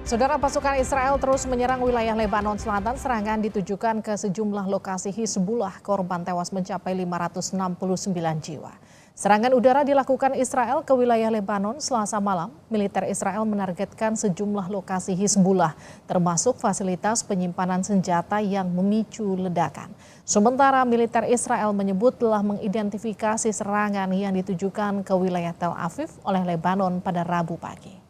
Saudara, pasukan Israel terus menyerang wilayah Lebanon Selatan. Serangan ditujukan ke sejumlah lokasi Hizbullah. Korban tewas mencapai 569 jiwa. Serangan udara dilakukan Israel ke wilayah Lebanon Selasa malam. Militer Israel menargetkan sejumlah lokasi Hizbullah, termasuk fasilitas penyimpanan senjata yang memicu ledakan. Sementara militer Israel menyebut telah mengidentifikasi serangan yang ditujukan ke wilayah Tel Aviv oleh Lebanon pada Rabu pagi.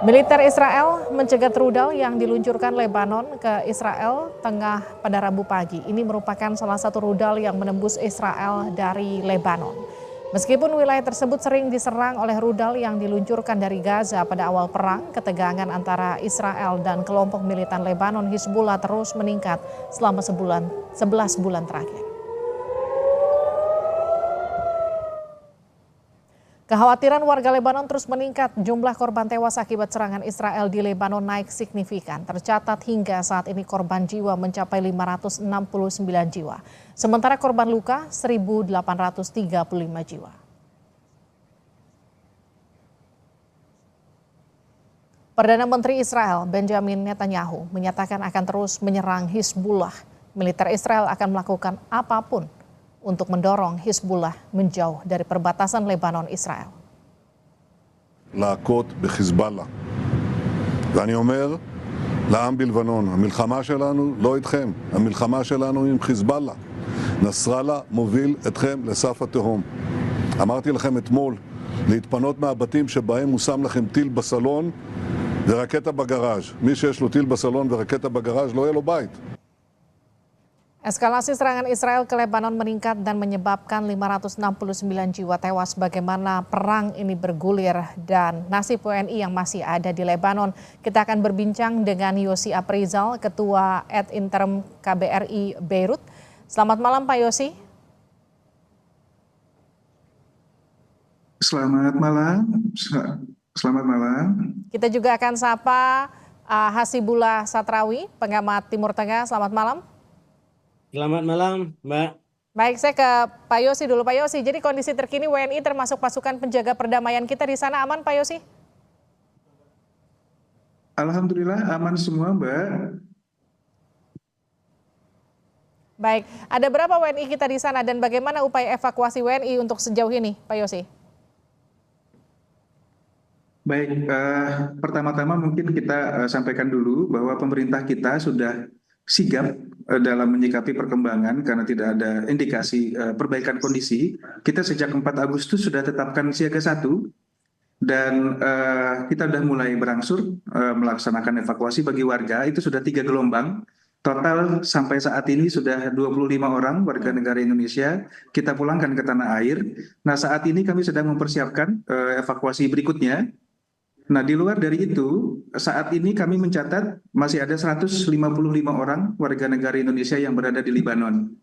Militer Israel mencegat rudal yang diluncurkan Lebanon ke Israel Tengah pada Rabu pagi. Ini merupakan salah satu rudal yang menembus Israel dari Lebanon. Meskipun wilayah tersebut sering diserang oleh rudal yang diluncurkan dari Gaza pada awal perang, ketegangan antara Israel dan kelompok militan Lebanon Hizbullah terus meningkat selama 11 bulan terakhir. Kekhawatiran warga Lebanon terus meningkat. Jumlah korban tewas akibat serangan Israel di Lebanon naik signifikan. Tercatat hingga saat ini korban jiwa mencapai 569 jiwa. Sementara korban luka 1.835 jiwa. Perdana Menteri Israel Benjamin Netanyahu menyatakan akan terus menyerang Hizbullah. Militer Israel akan melakukan apapun untuk mendorong Hizbullah menjauh dari perbatasan Lebanon Israel. להכות בחיזבאללה. ואני אומר לעם בלבנון, המלחמה שלנו לא איתכם, המלחמה שלנו עם חיזבאללה. נסראללה מוביל אתכם לסף התהום. אמרתי לכם אתמול להתפנות מהבתים שבהם הוא שם לכם טיל בסלון ורקטה בגראז'. מי שיש לו טיל בסלון ורקטה בגראז' לא יהיה לו בית. Eskalasi serangan Israel ke Lebanon meningkat dan menyebabkan 569 jiwa tewas. Bagaimana perang ini bergulir dan nasib WNI yang masih ada di Lebanon. Kita akan berbincang dengan Yosi Aprizal, Ketua Ad Interim KBRI Beirut. Selamat malam Pak Yosi. Selamat malam. Selamat malam. Kita juga akan sapa Hasibullah Satrawi, pengamat Timur Tengah. Selamat malam. Selamat malam, Mbak. Baik, saya ke Pak Yosi dulu. Pak Yosi, jadi kondisi terkini WNI termasuk pasukan penjaga perdamaian kita di sana aman, Pak Yosi? Alhamdulillah aman semua, Mbak. Baik, ada berapa WNI kita di sana dan bagaimana upaya evakuasi WNI untuk sejauh ini, Pak Yosi? Baik, pertama-tama mungkin kita sampaikan dulu bahwa pemerintah kita sudah sigap dalam menyikapi perkembangan karena tidak ada indikasi perbaikan kondisi. Kita sejak 4 Agustus sudah tetapkan siaga 1 dan kita sudah mulai berangsur melaksanakan evakuasi bagi warga. Itu sudah 3 gelombang. Total sampai saat ini sudah 25 orang warga negara Indonesia kita pulangkan ke tanah air. Nah, saat ini kami sedang mempersiapkan evakuasi berikutnya. Nah, di luar dari itu, saat ini kami mencatat masih ada 155 orang warga negara Indonesia yang berada di Lebanon.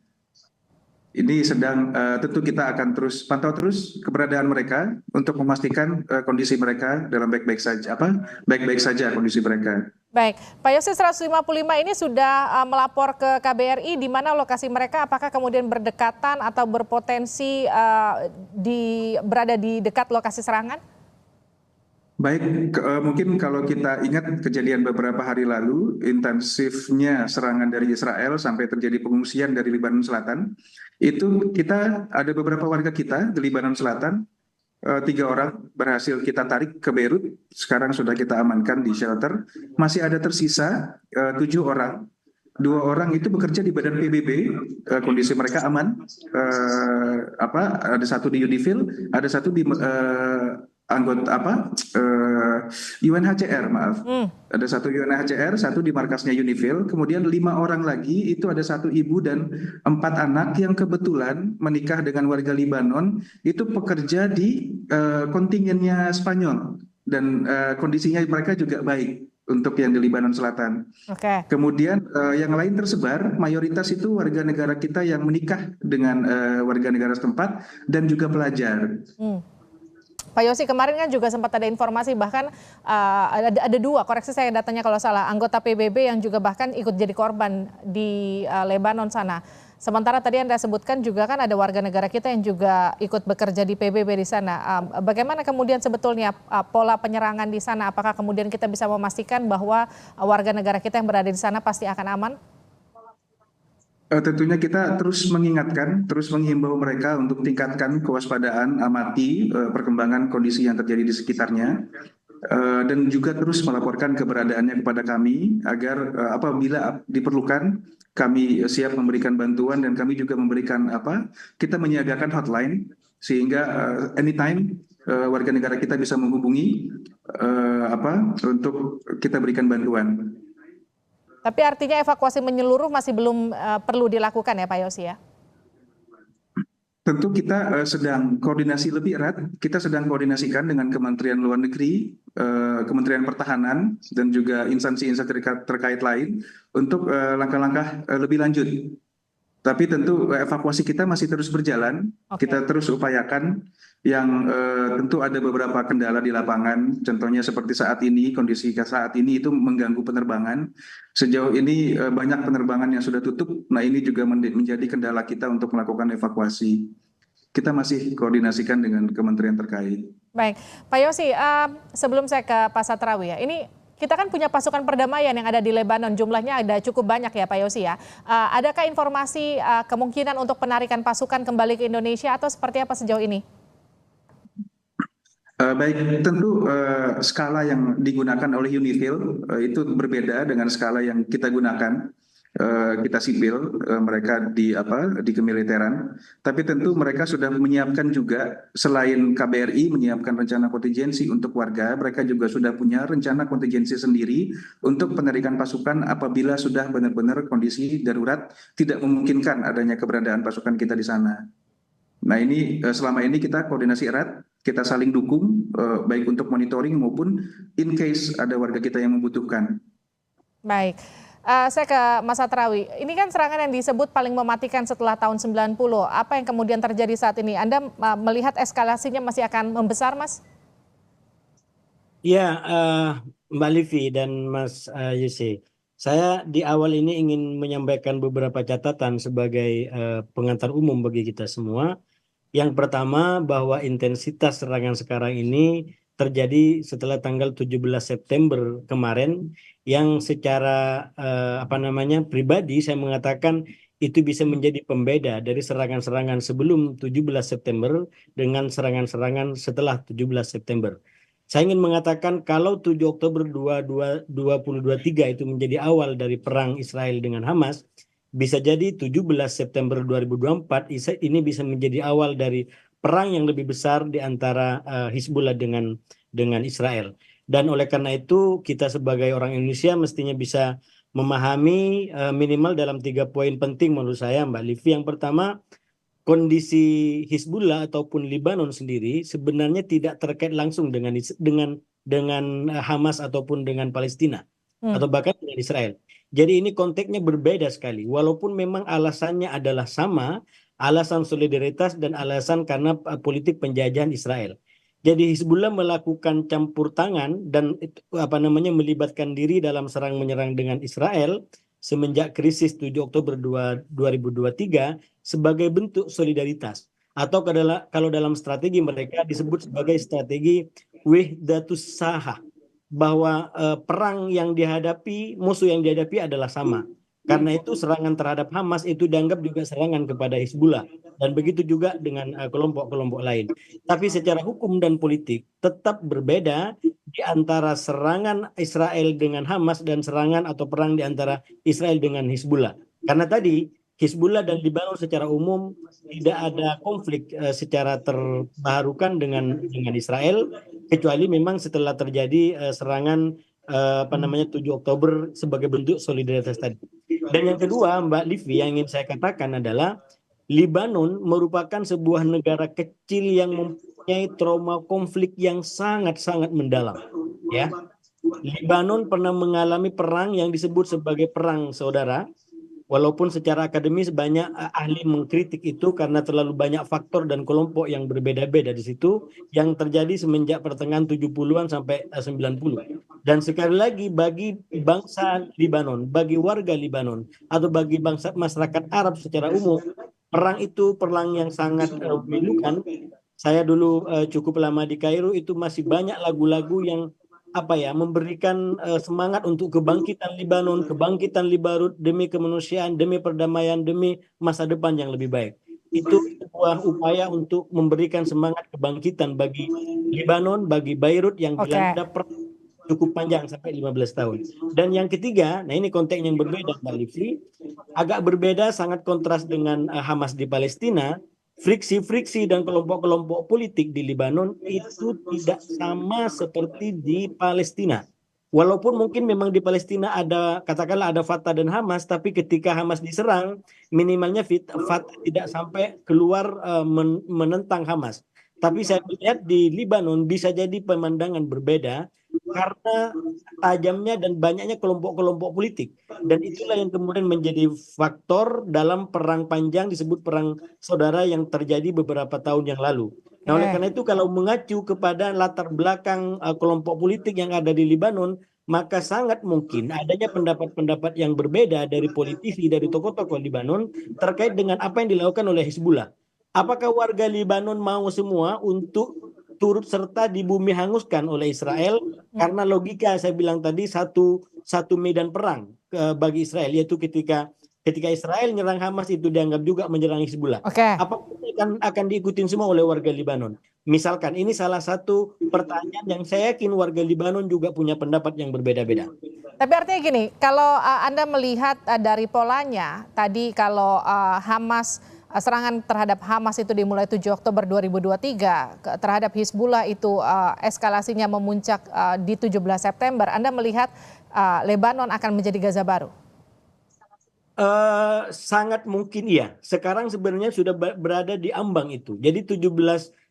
Ini sedang tentu kita akan terus pantau terus keberadaan mereka untuk memastikan kondisi mereka dalam baik-baik saja kondisi mereka. Baik, Pak Yosi, 155 ini sudah melapor ke KBRI di mana lokasi mereka, apakah kemudian berdekatan atau berpotensi berada di dekat lokasi serangan? Baik, mungkin kalau kita ingat kejadian beberapa hari lalu, intensifnya serangan dari Israel sampai terjadi pengungsian dari Lebanon Selatan, itu kita ada beberapa warga kita di Lebanon Selatan, 3 orang berhasil kita tarik ke Beirut, sekarang sudah kita amankan di shelter, masih ada tersisa 7 orang. 2 orang itu bekerja di badan PBB, kondisi mereka aman, ada satu di Unifil, ada satu di UNHCR, maaf. Ada satu UNHCR, satu di markasnya Unifil, kemudian 5 orang lagi itu ada 1 ibu dan 4 anak yang kebetulan menikah dengan warga Libanon, itu pekerja di kontingennya Spanyol dan kondisinya mereka juga baik untuk yang di Lebanon Selatan. Okay. Kemudian yang lain tersebar, mayoritas itu warga negara kita yang menikah dengan warga negara setempat dan juga pelajar. Pak Yosi, kemarin kan juga sempat ada informasi bahkan ada 2, koreksi saya datanya kalau salah, anggota PBB yang juga bahkan ikut jadi korban di Lebanon sana. Sementara tadi Anda sebutkan juga kan ada warga negara kita yang juga ikut bekerja di PBB di sana. Bagaimana kemudian sebetulnya pola penyerangan di sana? Apakah kemudian kita bisa memastikan bahwa warga negara kita yang berada di sana pasti akan aman? Tentunya kita terus mengingatkan, terus menghimbau mereka untuk tingkatkan kewaspadaan, amati perkembangan kondisi yang terjadi di sekitarnya, dan juga terus melaporkan keberadaannya kepada kami agar apabila diperlukan kami siap memberikan bantuan dan kami juga memberikan kita menyiagakan hotline sehingga anytime warga negara kita bisa menghubungi untuk kita berikan bantuan. Tapi artinya evakuasi menyeluruh masih belum perlu dilakukan ya Pak Yosi ya? Tentu kita sedang koordinasi lebih erat, kita sedang koordinasikan dengan Kementerian Luar Negeri, Kementerian Pertahanan, dan juga instansi-instansi terkait lain untuk langkah-langkah lebih lanjut. Tapi tentu evakuasi kita masih terus berjalan, kita terus upayakan yang tentu ada beberapa kendala di lapangan, contohnya seperti saat ini, kondisi saat ini itu mengganggu penerbangan. Sejauh ini banyak penerbangan yang sudah tutup, nah ini juga menjadi kendala kita untuk melakukan evakuasi. Kita masih koordinasikan dengan kementerian terkait. Baik, Pak Yosi, sebelum saya ke Pak Satrawi ya, ini kita kan punya pasukan perdamaian yang ada di Lebanon, jumlahnya ada cukup banyak ya Pak Yosi ya. Adakah informasi kemungkinan untuk penarikan pasukan kembali ke Indonesia atau seperti apa sejauh ini? Baik, tentu skala yang digunakan oleh UNIFIL itu berbeda dengan skala yang kita gunakan. Kita sipil, mereka di kemiliteran, tapi tentu mereka sudah menyiapkan juga selain KBRI menyiapkan rencana kontingensi untuk warga, mereka juga sudah punya rencana kontingensi sendiri untuk penarikan pasukan apabila sudah benar-benar kondisi darurat tidak memungkinkan adanya keberadaan pasukan kita di sana. Nah ini selama ini kita koordinasi erat, kita saling dukung baik untuk monitoring maupun in case ada warga kita yang membutuhkan. Baik. Saya ke Mas Satrawi, ini kan serangan yang disebut paling mematikan setelah tahun 90. Apa yang kemudian terjadi saat ini? Anda melihat eskalasinya masih akan membesar, Mas? Ya, Mbak Livi dan Mas Yusi, saya di awal ini ingin menyampaikan beberapa catatan sebagai pengantar umum bagi kita semua. Yang pertama, bahwa intensitas serangan sekarang ini terjadi setelah tanggal 17 September kemarin, yang secara pribadi saya mengatakan itu bisa menjadi pembeda dari serangan-serangan sebelum 17 September dengan serangan-serangan setelah 17 September. Saya ingin mengatakan kalau 7 Oktober 2023 itu menjadi awal dari perang Israel dengan Hamas, bisa jadi 17 September 2024 ini bisa menjadi awal dari perang yang lebih besar di antara Hizbullah dengan Israel. Dan oleh karena itu kita sebagai orang Indonesia mestinya bisa memahami minimal dalam 3 poin penting menurut saya Mbak Livi. Yang pertama, kondisi Hizbullah ataupun Lebanon sendiri sebenarnya tidak terkait langsung dengan Hamas ataupun dengan Palestina atau bahkan dengan Israel. Jadi ini konteksnya berbeda sekali. Walaupun memang alasannya adalah sama, alasan solidaritas dan alasan karena politik penjajahan Israel. Jadi Hizbullah melakukan campur tangan dan melibatkan diri dalam serang menyerang dengan Israel semenjak krisis 7 Oktober 2023 sebagai bentuk solidaritas. Atau kalau dalam strategi mereka disebut sebagai strategi wahdatus sahah, bahwa perang yang dihadapi, musuh yang dihadapi adalah sama. Karena itu serangan terhadap Hamas itu dianggap juga serangan kepada Hizbullah. Dan begitu juga dengan kelompok-kelompok lain. Tapi secara hukum dan politik tetap berbeda di antara serangan Israel dengan Hamas dan serangan atau perang di antara Israel dengan Hizbullah. Karena tadi Hizbullah dan Lebanon secara umum tidak ada konflik secara terbarukan dengan Israel, kecuali memang setelah terjadi serangan 7 Oktober sebagai bentuk solidaritas tadi. Dan yang kedua, Mbak Livi, yang ingin saya katakan adalah Lebanon merupakan sebuah negara kecil yang mempunyai trauma konflik yang sangat-sangat mendalam. Ya, Lebanon pernah mengalami perang yang disebut sebagai perang saudara, Walaupun secara akademis banyak ahli mengkritik itu karena terlalu banyak faktor dan kelompok yang berbeda-beda di situ yang terjadi semenjak pertengahan 70-an sampai 90. Dan sekali lagi bagi bangsa Libanon, bagi warga Libanon atau bagi bangsa masyarakat Arab secara umum, perang itu perang yang sangat memilukan. Saya dulu cukup lama di Kairo, itu masih banyak lagu-lagu yang memberikan semangat untuk kebangkitan Libanon demi kemanusiaan, demi perdamaian, demi masa depan yang lebih baik. Itu sebuah upaya untuk memberikan semangat kebangkitan bagi Libanon, bagi Beirut yang dilanda perang cukup panjang sampai 15 tahun. Dan yang ketiga, nah ini konteks yang berbeda Mbak Livli, agak berbeda, sangat kontras dengan Hamas di Palestina. Friksi-friksi dan kelompok-kelompok politik di Libanon itu tidak sama seperti di Palestina. Walaupun mungkin memang di Palestina ada, katakanlah ada Fatah dan Hamas, tapi ketika Hamas diserang, minimalnya Fatah tidak sampai keluar menentang Hamas. Tapi saya lihat di Libanon bisa jadi pemandangan berbeda karena tajamnya dan banyaknya kelompok-kelompok politik. Dan itulah yang kemudian menjadi faktor dalam perang panjang disebut perang saudara yang terjadi beberapa tahun yang lalu. Nah, oleh karena itu kalau mengacu kepada latar belakang kelompok politik yang ada di Libanon, maka sangat mungkin adanya pendapat-pendapat yang berbeda dari politisi, dari tokoh-tokoh Libanon terkait dengan apa yang dilakukan oleh Hizbullah. Apakah warga Libanon mau semua untuk turut serta di bumi hanguskan oleh Israel? Karena logika saya bilang tadi satu medan perang bagi Israel, yaitu ketika Israel menyerang Hamas itu dianggap juga menyerang Hizbullah. Apakah akan diikutin semua oleh warga Libanon? Misalkan ini salah satu pertanyaan yang saya yakin warga Libanon juga punya pendapat yang berbeda-beda. Tapi artinya gini, kalau Anda melihat dari polanya tadi, kalau serangan terhadap Hamas itu dimulai 7 Oktober 2023, terhadap Hizbullah itu eskalasinya memuncak di 17 September. Anda melihat Lebanon akan menjadi Gaza baru? Sangat mungkin iya. Sekarang sebenarnya sudah berada di ambang itu. Jadi 17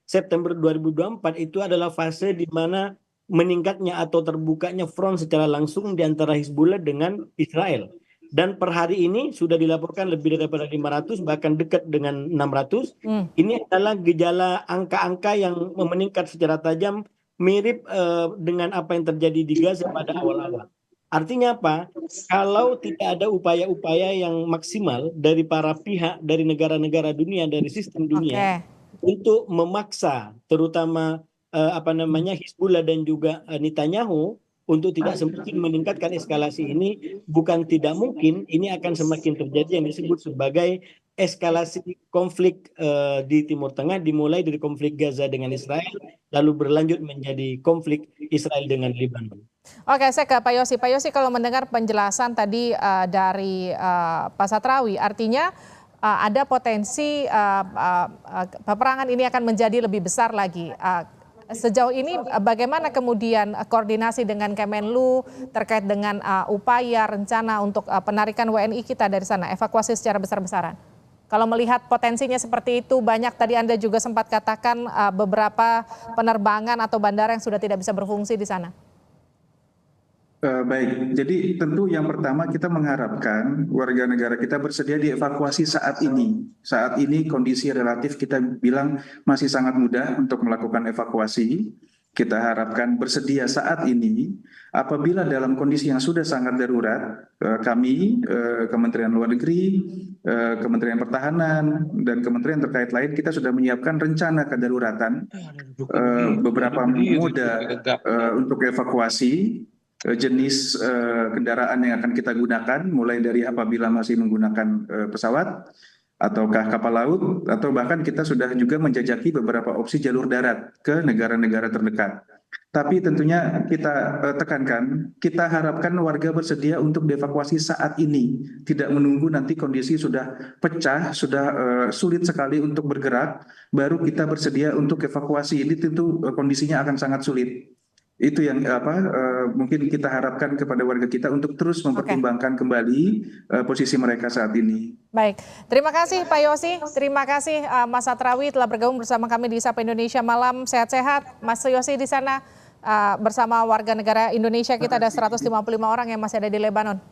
September 2024 itu adalah fase di mana meningkatnya atau terbukanya front secara langsung di antara Hizbullah dengan Israel. Dan per hari ini sudah dilaporkan lebih daripada 500, bahkan dekat dengan 600. Ini adalah gejala angka-angka yang meningkat secara tajam, mirip dengan apa yang terjadi di Gaza pada awal-awal. Artinya apa? Kalau tidak ada upaya-upaya yang maksimal dari para pihak, dari negara-negara dunia, dari sistem dunia, untuk memaksa terutama Hizbullah dan juga Netanyahu untuk tidak semakin meningkatkan eskalasi ini, bukan tidak mungkin ini akan semakin terjadi yang disebut sebagai eskalasi konflik di Timur Tengah, dimulai dari konflik Gaza dengan Israel, lalu berlanjut menjadi konflik Israel dengan Lebanon. Oke, saya ke Pak Yosi. Pak Yosi, kalau mendengar penjelasan tadi dari Pak Satrawi, artinya ada potensi peperangan ini akan menjadi lebih besar lagi. Sejauh ini bagaimana kemudian koordinasi dengan Kemenlu terkait dengan upaya rencana untuk penarikan WNI kita dari sana, evakuasi secara besar-besaran? Kalau melihat potensinya seperti itu, banyak tadi Anda juga sempat katakan beberapa penerbangan atau bandara yang sudah tidak bisa berfungsi di sana. Baik, jadi tentu yang pertama kita mengharapkan warga negara kita bersedia dievakuasi saat ini. Saat ini kondisi relatif kita bilang masih sangat mudah untuk melakukan evakuasi. Kita harapkan bersedia saat ini. Apabila dalam kondisi yang sudah sangat darurat, kami, Kementerian Luar Negeri, Kementerian Pertahanan, dan kementerian terkait lain, kita sudah menyiapkan rencana kedaruratan beberapa moda untuk evakuasi. Jenis kendaraan yang akan kita gunakan, mulai dari apabila masih menggunakan pesawat ataukah kapal laut, atau bahkan kita sudah juga menjajaki beberapa opsi jalur darat ke negara-negara terdekat. Tapi tentunya kita tekankan, kita harapkan warga bersedia untuk dievakuasi saat ini, tidak menunggu nanti kondisi sudah pecah, sudah sulit sekali untuk bergerak, baru kita bersedia untuk evakuasi. Ini tentu kondisinya akan sangat sulit. Itu yang mungkin kita harapkan kepada warga kita untuk terus mempertimbangkan kembali posisi mereka saat ini. Baik, terima kasih Pak Yosi, terima kasih Mas Satrawi telah bergabung bersama kami di Sapa Indonesia Malam. Sehat-sehat Mas Yosi di sana bersama warga negara Indonesia kita, ada 155 orang yang masih ada di Lebanon.